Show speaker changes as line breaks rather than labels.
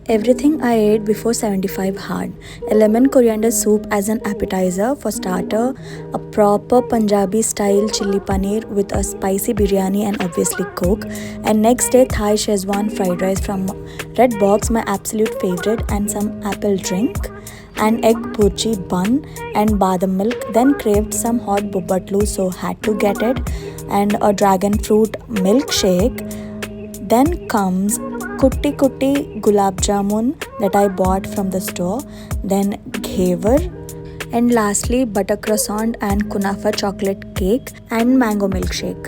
Everything I ate before 75 hard. A lemon coriander soup as an appetizer for starter, a proper Punjabi style chili paneer with a spicy biryani and obviously coke, and next day Thai Szechuan fried rice from Red Box, my absolute favorite, and some apple drink, an egg burji bun and badam milk. Then craved some hot bubbatlu, so had to get it, and a dragon fruit milkshake. Then comes kutti gulab jamun that I bought from the store, then ghevar, and lastly butter croissant and kunafa chocolate cake and mango milkshake.